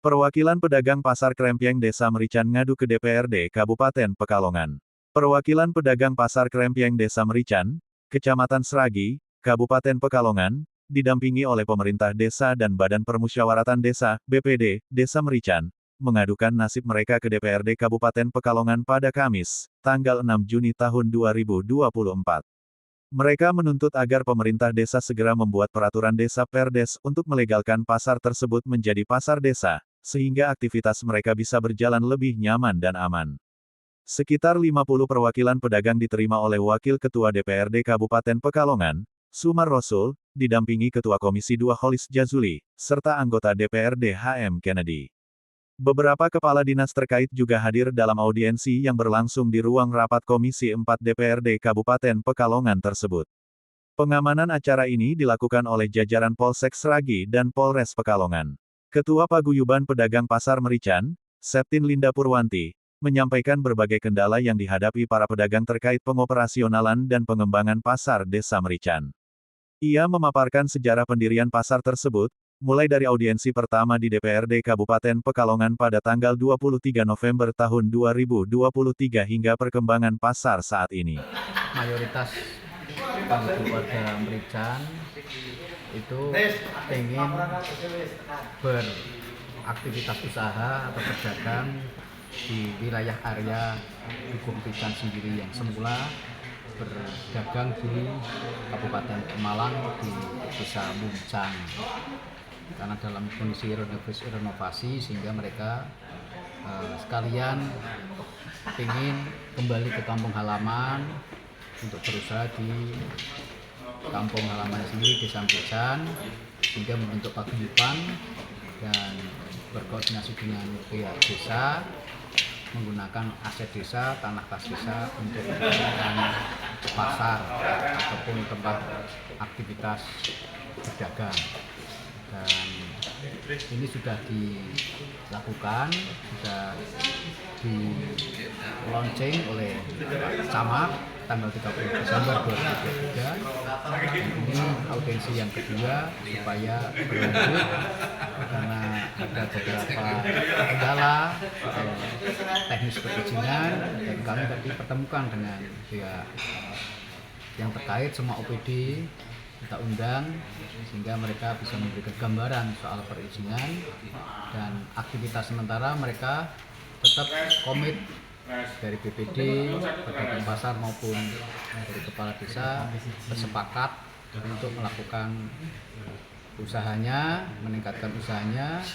Perwakilan pedagang Pasar Krempyeng Desa Merican ngadu ke DPRD Kabupaten Pekalongan. Perwakilan pedagang Pasar Krempyeng Desa Merican, Kecamatan Sragi, Kabupaten Pekalongan, didampingi oleh pemerintah desa dan Badan Permusyawaratan Desa, BPD, Desa Merican, mengadukan nasib mereka ke DPRD Kabupaten Pekalongan pada Kamis, tanggal 6 Juni tahun 2024. Mereka menuntut agar pemerintah desa segera membuat peraturan desa Perdes untuk melegalkan pasar tersebut menjadi pasar desa, sehingga aktivitas mereka bisa berjalan lebih nyaman dan aman. Sekitar 50 perwakilan pedagang diterima oleh Wakil Ketua DPRD Kabupaten Pekalongan, Sumar Rosul, didampingi Ketua Komisi 2 Holis Jazuli, serta anggota DPRD HM Kennedy. Beberapa kepala dinas terkait juga hadir dalam audiensi yang berlangsung di ruang rapat Komisi 4 DPRD Kabupaten Pekalongan tersebut. Pengamanan acara ini dilakukan oleh jajaran Polsek Sragi dan Polres Pekalongan. Ketua Paguyuban Pedagang Pasar Merican, Septin Linda Purwanti, menyampaikan berbagai kendala yang dihadapi para pedagang terkait pengoperasionalan dan pengembangan pasar Desa Merican. Ia memaparkan sejarah pendirian pasar tersebut, mulai dari audiensi pertama di DPRD Kabupaten Pekalongan pada tanggal 23 November tahun 2023 hingga perkembangan pasar saat ini. Mayoritas penduduk warga Merican itu ingin beraktivitas usaha atau berdagang di wilayah area Dukuh Merican sendiri yang semula berdagang di Kabupaten Pemalang di Desa Muncang. Karena dalam kondisi renovasi sehingga mereka sekalian ingin kembali ke kampung halaman untuk berusaha di kampung halaman sendiri Desa Merican, sehingga membentuk paguyuban dan berkoordinasi dengan pihak desa menggunakan aset desa, tanah kas desa untuk menggunakan pasar ataupun tempat aktivitas berdagang. Dan ini sudah dilakukan, sudah di launching oleh Pak Camat tanggal 30 Desember 2023. Ini audiensi yang kedua supaya berlanjut karena ada beberapa kendala teknis perizinan, dan kami tadi pertemukan dengan pihak yang terkait, semua OPD kita undang sehingga mereka bisa memberikan gambaran soal perizinan, dan aktivitas sementara mereka tetap komit dari BPD, pedagang pasar maupun dari kepala desa bersepakat untuk melakukan usahanya, meningkatkan usahanya,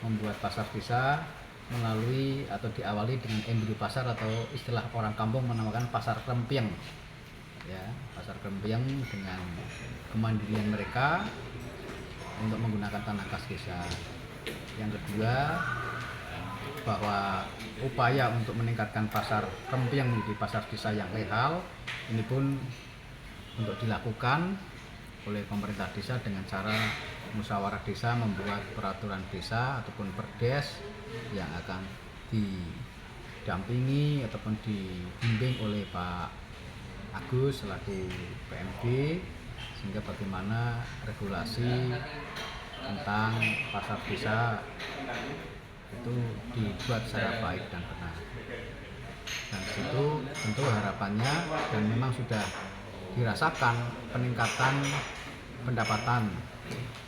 membuat pasar desa melalui atau diawali dengan embrio pasar atau istilah orang kampung menamakan pasar krempyeng. Ya, pasar krempyeng dengan kemandirian mereka untuk menggunakan tanah kas desa. Yang kedua, bahwa upaya untuk meningkatkan pasar krempyeng menjadi pasar desa yang legal ini pun untuk dilakukan oleh pemerintah desa dengan cara musyawarah desa membuat peraturan desa ataupun perdes yang akan didampingi ataupun dibimbing oleh Pak Agus selaku PMD, sehingga bagaimana regulasi tentang pasar desa itu dibuat secara baik dan benar. Dan itu tentu harapannya, dan memang sudah dirasakan peningkatan pendapatan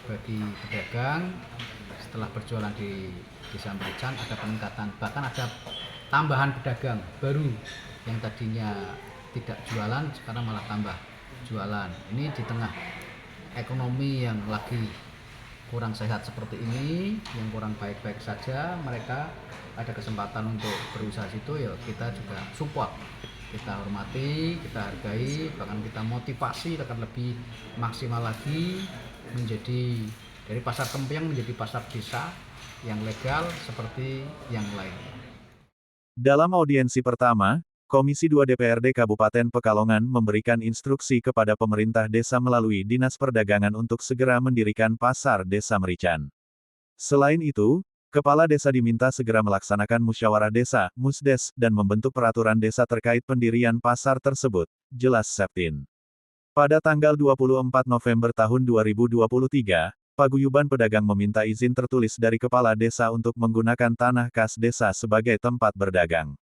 bagi pedagang setelah berjualan di Desa Merican. Ada peningkatan, bahkan ada tambahan pedagang baru yang tadinya tidak jualan sekarang malah tambah jualan. Ini di tengah ekonomi yang lagi kurang sehat seperti ini, yang kurang baik-baik saja, mereka ada kesempatan untuk berusaha situ, ya kita juga support, kita hormati, kita hargai, bahkan kita motivasi akan lebih maksimal lagi menjadi dari pasar krempyeng menjadi pasar desa yang legal seperti yang lain. Dalam audiensi pertama, Komisi 2 DPRD Kabupaten Pekalongan memberikan instruksi kepada pemerintah desa melalui Dinas Perdagangan untuk segera mendirikan pasar Desa Merican. Selain itu, Kepala Desa diminta segera melaksanakan musyawarah desa, Musdes, dan membentuk peraturan desa terkait pendirian pasar tersebut, jelas Septin. Pada tanggal 24 November tahun 2023, paguyuban pedagang meminta izin tertulis dari kepala desa untuk menggunakan tanah kas desa sebagai tempat berdagang.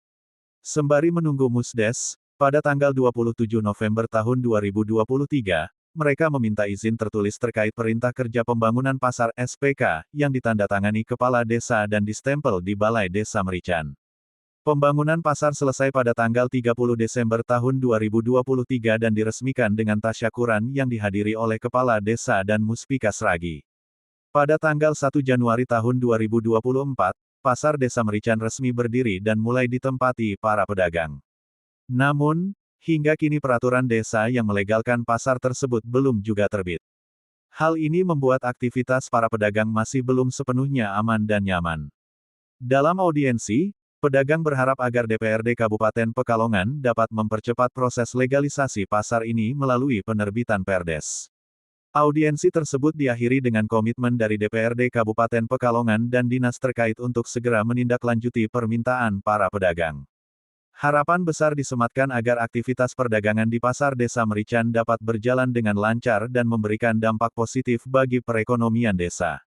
Sembari menunggu Musdes, pada tanggal 27 November tahun 2023, mereka meminta izin tertulis terkait Perintah Kerja Pembangunan Pasar (SPK) yang ditandatangani kepala desa dan distempel di Balai Desa Merican. Pembangunan pasar selesai pada tanggal 30 Desember tahun 2023 dan diresmikan dengan tasyakuran yang dihadiri oleh Kepala Desa dan Muspika Sragi. Pada tanggal 1 Januari tahun 2024, Pasar Desa Merican resmi berdiri dan mulai ditempati para pedagang. Namun, hingga kini peraturan desa yang melegalkan pasar tersebut belum juga terbit. Hal ini membuat aktivitas para pedagang masih belum sepenuhnya aman dan nyaman. Dalam audiensi, pedagang berharap agar DPRD Kabupaten Pekalongan dapat mempercepat proses legalisasi pasar ini melalui penerbitan Perdes. Audiensi tersebut diakhiri dengan komitmen dari DPRD Kabupaten Pekalongan dan dinas terkait untuk segera menindaklanjuti permintaan para pedagang. Harapan besar disematkan agar aktivitas perdagangan di Pasar Desa Merican dapat berjalan dengan lancar dan memberikan dampak positif bagi perekonomian desa.